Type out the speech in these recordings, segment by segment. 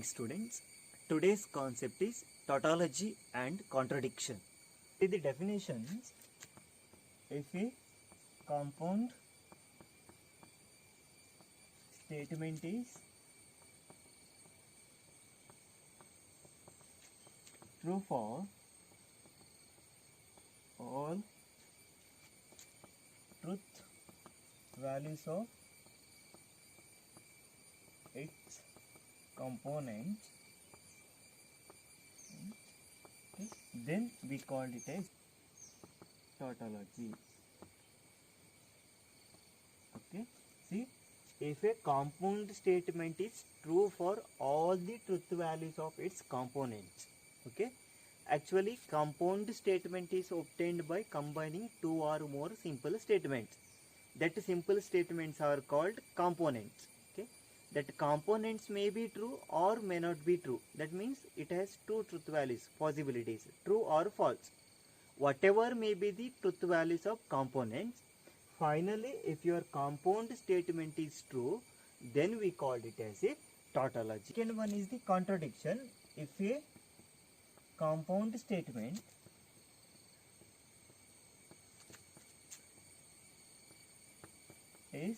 morning, students. Today's concept is tautology and contradiction. See the definitions. If a compound statement is true for all truth values of its component, okay, then we call it as tautology. Okay, see, if a compound statement is true for all the truth values of its components, okay, actually compound statement is obtained by combining two or more simple statements. That simple statements are called components. Okay, that components may be true or may not be true. That means it has two truth values, possibilities, true or false. Whatever may be the truth values of components, finally if your compound statement is true, then we call it as a tautology. Second one is the contradiction. If a compound statement is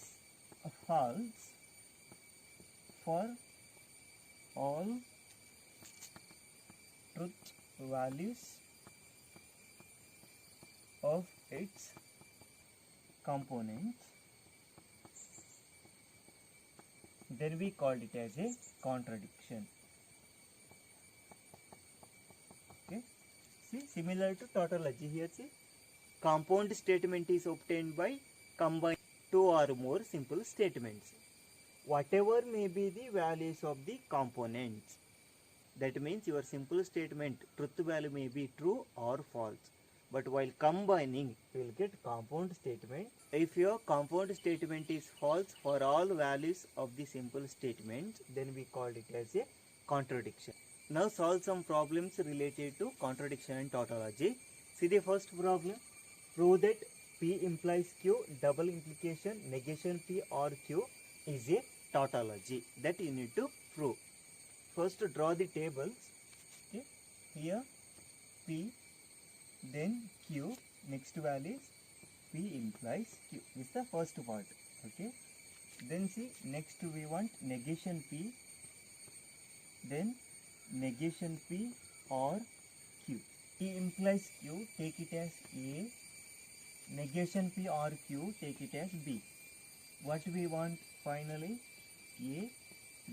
false for all truth values of its components, then we call it as a contradiction. Okay, see, similar to tautology here, see, compound statement is obtained by combining two or more simple statements, whatever may be the values of the components. That means your simple statement truth value may be true or false, but while combining you will get compound statement. If your compound statement is false for all values of the simple statements, then we call it as a contradiction. Now solve some problems related to contradiction and tautology. See the first problem. Prove that P implies Q, double implication, negation P or Q is a tautology. That you need to prove. First draw the tables. Okay, here P, then Q, next value is P implies Q. This is the first part. Okay, then see, next we want negation P, then negation P or Q. P implies Q, take it as A, negation P or Q, take it as B. What we want finally? A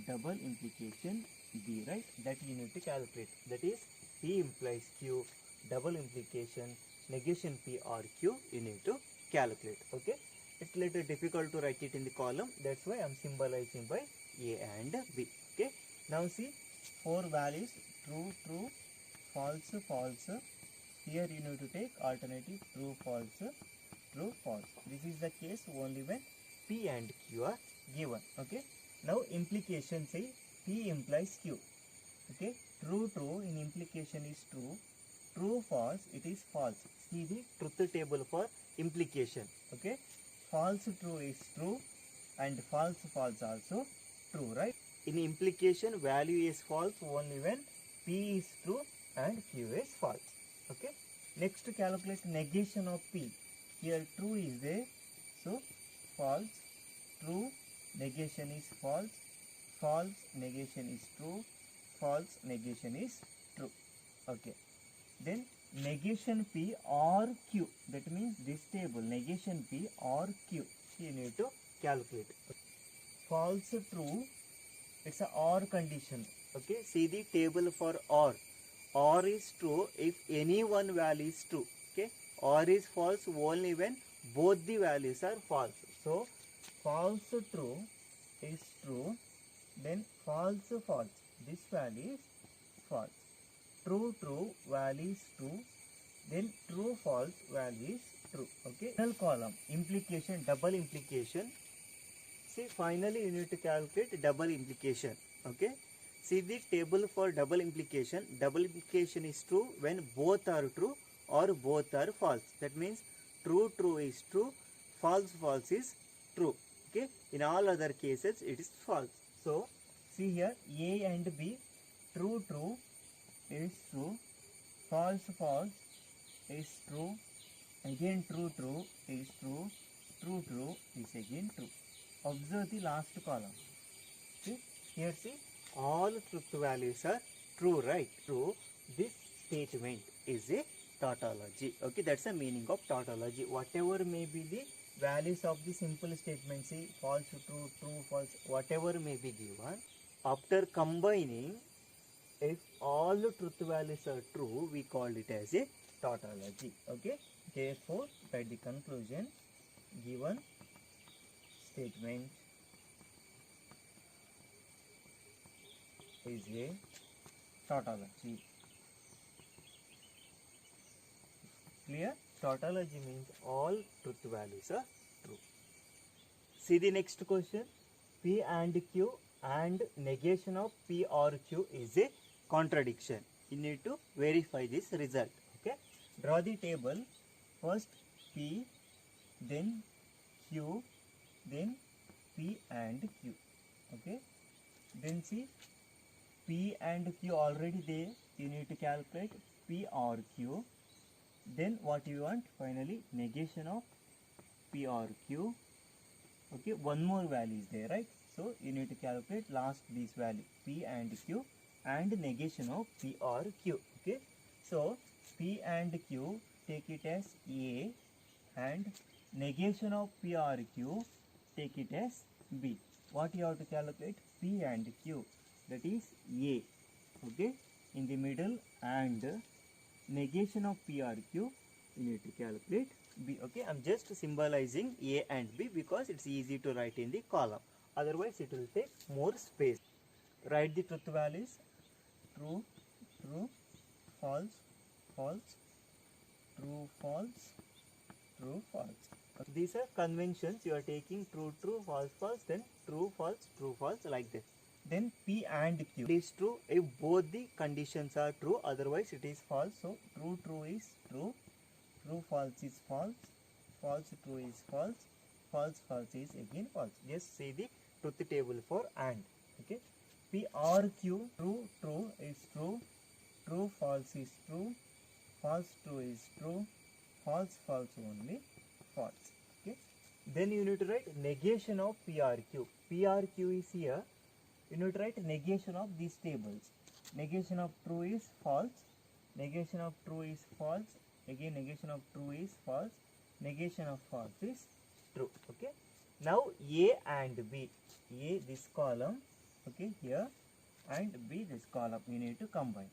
double implication B, right? That you need to calculate. That is P implies Q, double implication, negation P or Q you need to calculate. Okay, it's little difficult to write it in the column. That's why I'm symbolizing by A and B. Okay, now see, four values: true, true, false, false. Here you need to take alternative true, false, true, false. This is the case only when P and Q are given. Okay, now implication, say P implies Q. Okay, true, true in implication is true, true, false it is false. See the truth table for implication. Okay, false true is true and false false also true, right? In implication value is false only when P is true and Q is false. Okay, next to calculate negation of P. Here true is there, so false, true, negation is false, false, negation is true, false, negation is true. Okay, then negation P or Q, that means this table negation P or Q, you need to calculate. False true, it's a OR condition. Okay, see the table for OR. OR is true if any one value is true. Okay, OR is false only when both the values are false. So false true is true, then false false, this value is false. True true value is true, then true false value is true. Okay, final column implication, double implication. See, finally you need to calculate double implication. Okay, see the table for double implication. Double implication is true when both are true or both are false. That means true true is true, false false is true. Okay, in all other cases it is false. So See here, A and B, true, true is true, false, false is true, again true, true is true, true, true is again true. Observe the last column. See, here see, all truth values are true, right? True. This statement is a tautology. Okay, that's the meaning of tautology. Whatever may be the values of the simple statement, say false, true, true, false, whatever may be given, after combining, if all the truth values are true, we call it as a tautology. Okay, therefore, by the conclusion, given statement is a tautology. Clear? Tautology means all truth values are true. See the next question. P and Q and negation of P or Q is a contradiction. You need to verify this result. Okay. Draw the table. First P, then Q, then P and Q. Okay. Then see, P and Q already there. You need to calculate P or Q. Then what you want? Finally, negation of P or Q. Okay, one more value is there, right? So you need to calculate last this value P and Q and negation of P or Q. Okay, so P and Q, take it as A, and negation of P or Q, take it as B. What you have to calculate? P and Q, that is A. Okay, in the middle, and negation of P or Q, you need to calculate B. Okay, I'm just symbolizing A and B because it's easy to write in the column. Otherwise, it will take more space. Write the truth values: true, true, false, false, true, false, true, false. These are conventions. You are taking true, true, false, false, then true, false, like this. Then P and Q is true if both the conditions are true, otherwise it is false. So true, true is true, true, false is false, false, true is false, false, false is again false. Just see the truth table for AND. Okay, P or Q, true, true is true, true, false is true, false, true is true, false, false only false. Okay, then you need to write negation of P or Q. P or Q is here. You need to write negation of these tables. Negation of true is false, negation of true is false, again negation of true is false, negation of false is true. Okay, now A and B, A this column, okay, here, and B this column, you need to combine.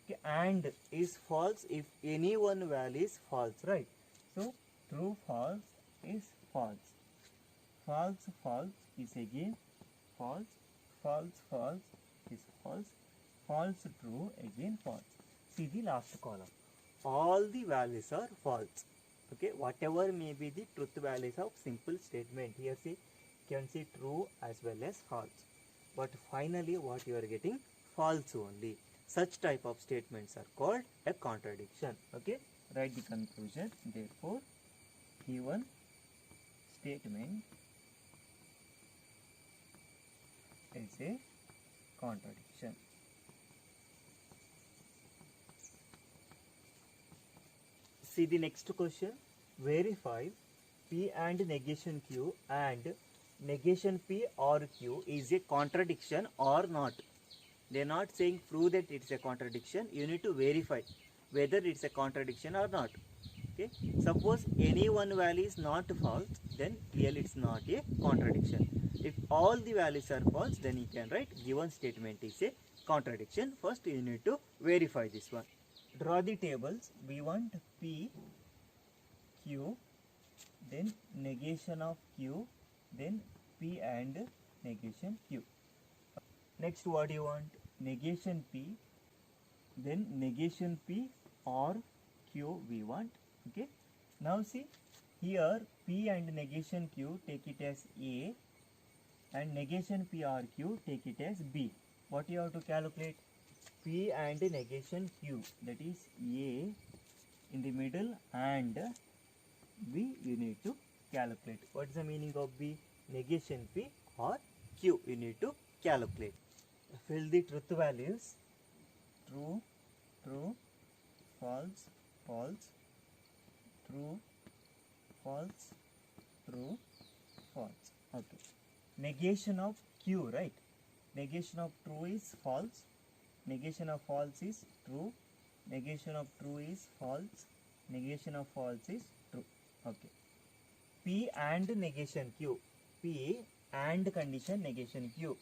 Okay, and is false if any one value is false, right? So true, false is false, false, false is again false, false, false is false, false, true, again false. See the last column. All the values are false. Okay, whatever may be the truth values of simple statement. Here see, you can see true as well as false. But finally what you are getting? False only. Such type of statements are called a contradiction. Okay, write the conclusion. Therefore, given statement is a contradiction. See the next question. Verify P and negation Q and negation P or Q is a contradiction or not. They are not saying prove that it's a contradiction. You need to verify whether it's a contradiction or not. Okay. Suppose any one value is not false, then clearly it's not a contradiction. If all the values are false, then you can write given statement is a contradiction. First you need to verify this one. Draw the tables. We want P, Q, then negation of Q, then P and negation Q. Next what do you want? Negation P, then negation P or Q we want. Okay. Now see, here P and negation Q, take it as A, and negation P or Q, take it as B. What you have to calculate? P and negation Q, that is A in the middle, and B you need to calculate. What is the meaning of B? Negation P or Q you need to calculate. Fill the truth values. True, true, false, false, true, false, true, false. Okay. Negation of Q, right? Negation of true is false. Negation of false is true. Negation of true is false. Negation of false is true. Okay. P and negation Q. P and condition negation Q.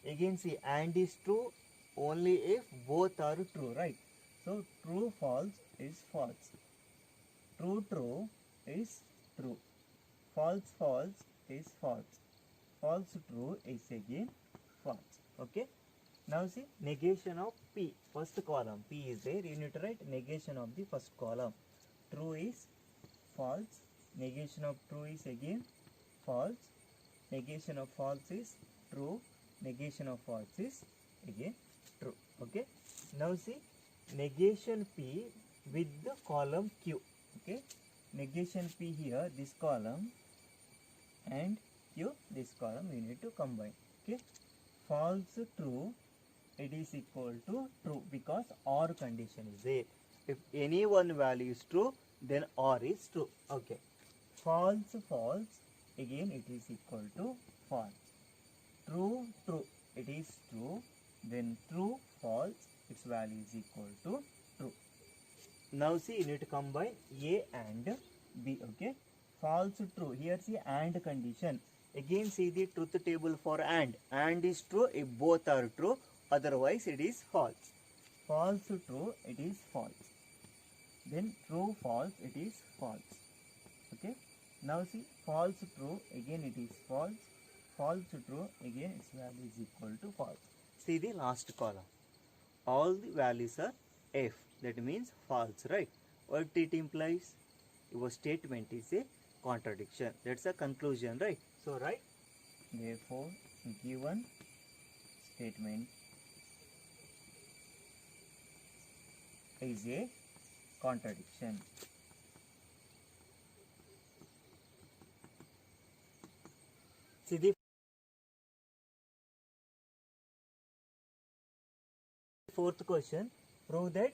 Again see, and is true only if both are true, right? So true false is false. True true is true. False false is false. False true is again false. Okay. Now see, negation of P, first column. P is there, you need to write negation of the first column. True is false. Negation of true is again false. Negation of false is true. Negation of false is again true. Okay. Now see, negation P with the column Q. Okay. Negation P here, this column, and Q, this column, we need to combine. Okay. False true, it is equal to true because OR condition is there. If any one value is true, then OR is true. Okay. False false, again it is equal to false. True true, it is true. Then true false, its value is equal to true. Now see, you need to combine A and B. Okay. False true, here see AND condition. Again see the truth table for AND. AND is true if both are true, otherwise it is false. False true, it is false. Then true false, it is false. Okay. Now see, false true, again it is false. False true, again its value is equal to false. See the last column. All the values are F. That means false, right? What it implies? Your statement is a contradiction. That's a conclusion, right? So right. Therefore, given statement is a contradiction. See the fourth question. Prove that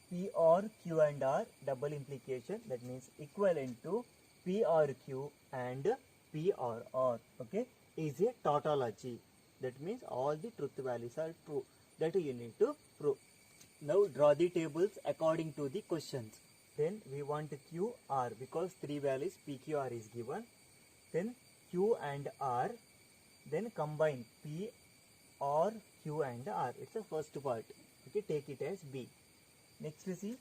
P or Q and R double implication, that means equivalent to P or Q and P or R, okay, is a tautology. That means all the truth values are true. That you need to prove. Now draw the tables according to the questions. Then we want Q, R because three values P, Q, R is given. Then Q and R. Then combine P, R, Q and R. It's the first part. Okay, take it as B. Next we see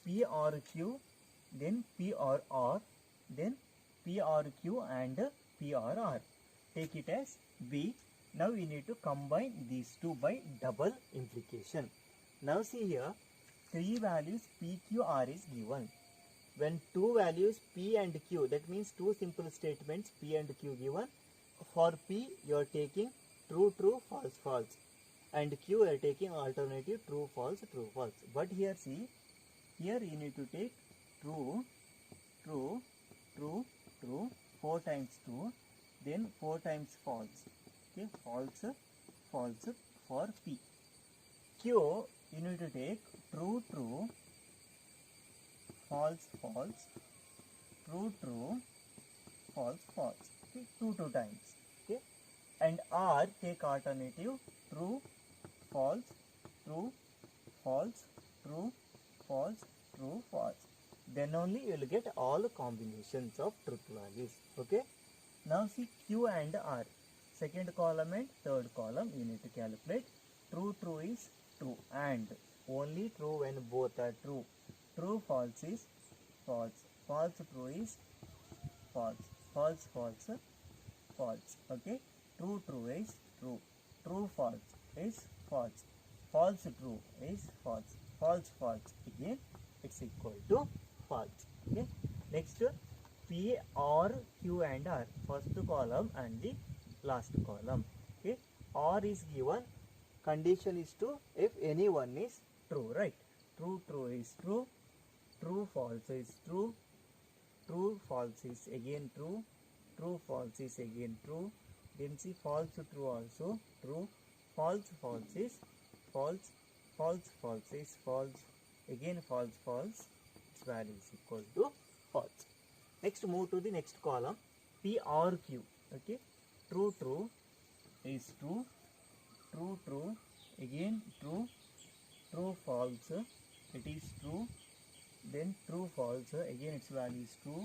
P or Q, then P or R, then P or Q and P or R. Take it as B. Now we need to combine these two by double implication. Now see here, three values P, Q, R is given. When two values P and Q, that means two simple statements P and Q given. For P you are taking true, true, false, false. And Q you are taking alternative true, false, true, false. But here see, here you need to take true, true, true, true, 4 times 2, then 4 times false. Okay, false, false for P. Q you need to take true, true, false, false, true, true, false, false. Okay, 2 times. Okay, and R take alternative true, false, true, false, true, false, true, false. Then only you will get all combinations of truth values. Okay. Now see Q and R. Second column and third column you need to calculate. True, true is true and only true when both are true. True, false is false. False, true is false. False, false, false. Okay. True, true is true. True, false is false. False, true is false. False, false, again it's equal to false. Okay. Next, P, R, Q and R. First column and the last column. Okay. R is given. Condition is true if any one is true, right? True, true is true. True, false is true. True, false is again true. True, false is again true. Then see false, true also true. false, false is false, false, false is false, again false, false, its value is equal to false. Next move to the next column, P or Q. Okay, true, true is true, true, true, again true, true, false, it is true, then true, false, again its value is true,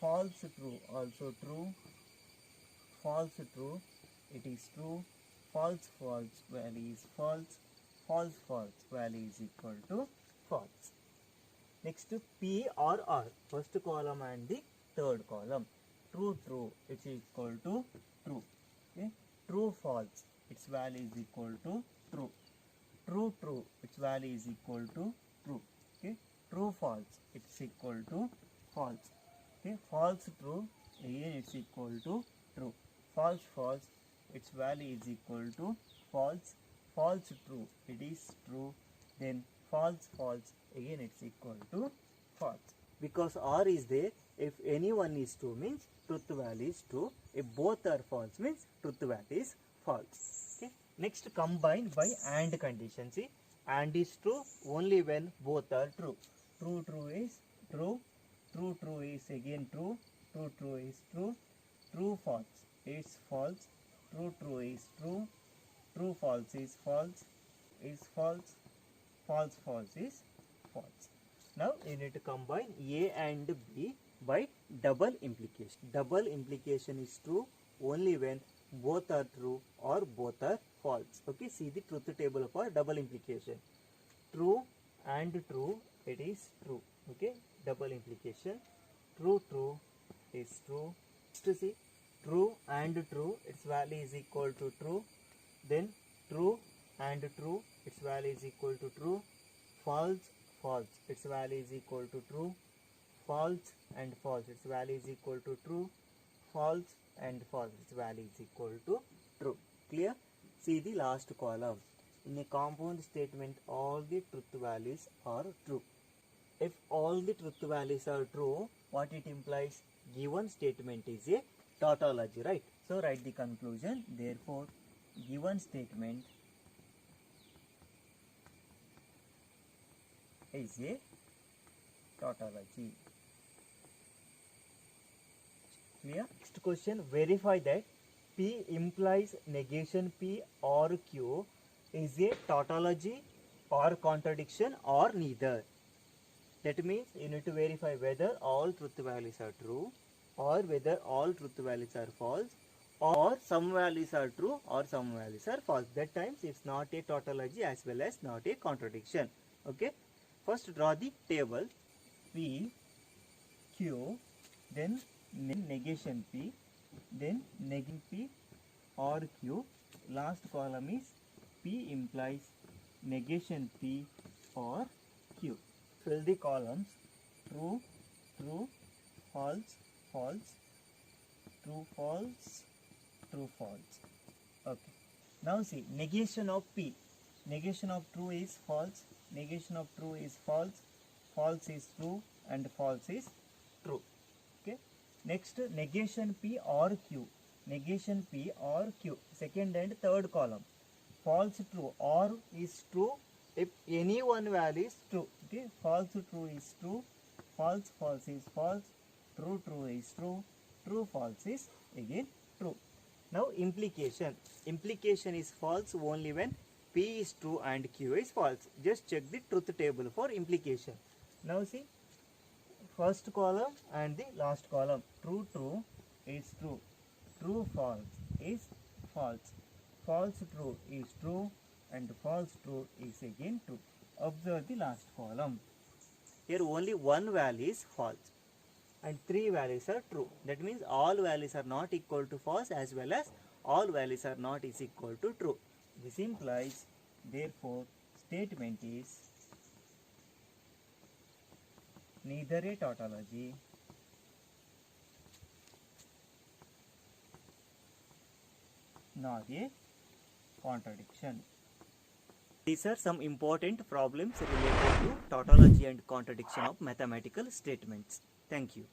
false, true, also true, false, true, it is true, false, false, value is false, false, false, value is equal to false. Next, P or R, first column and the third column. True, true, it's equal to true. Okay. True, false, its value is equal to true. True, true, its value is equal to true. Okay. True, false, it's equal to false. Okay. False, true, again it's equal to true. False, false, its value is equal to false. False, true, it is true. Then false, false, again it's equal to false. Because R is there, if any one is true means truth value is true. If both are false means truth value is false. Okay. Next, combine by AND condition. See, AND is true only when both are true. True, true is true. True, true is again true. True, true is true. True, false is false. True, true is true. True, false is false. Is false. False, false is false. Now you need to combine A and B by double implication. Double implication is true only when both are true or both are false. Okay, see the truth table for double implication. True and true, it is true. Okay, double implication. True, true is true. To see, true and true, its value is equal to true. Then true and true, its value is equal to true. False, false, its value is equal to true. False and false, its value is equal to true. False and false, its value is equal to true. Clear? See the last column. In a compound statement, all the truth values are true. If all the truth values are true, what it implies? Given statement is a tautology, right? So write the conclusion. Therefore, given statement is a tautology. Clear? Next question, verify that P implies negation P or Q is a tautology or contradiction or neither. That means you need to verify whether all truth values are true or whether all truth values are false, or some values are true or some values are false. That times it's not a tautology as well as not a contradiction. Okay. First draw the table. P, Q, then negation P, then negation P or Q. Last column is P implies negation P or Q. Fill the columns. True, true, false, false, true, false, true, false. Okay. Now see, negation of P. Negation of true is false. Negation of true is false. False is true and false is true. Okay. Next, negation P or Q. Negation P or Q. Second and third column. False, true, or is true if any one value is true. Okay. False, true is true. False, false is false. True, true is true. True, false is again true. Now implication. Implication is false only when P is true and Q is false. Just check the truth table for implication. Now see, first column and the last column. True, true is true. True, false is false. False, true is true and false, true is again true. Observe the last column. Here only one value is false and three values are true. That means all values are not equal to false as well as all values are not is equal to true. This implies, therefore, statement is neither a tautology nor a contradiction. These are some important problems related to tautology and contradiction of mathematical statements. Thank you.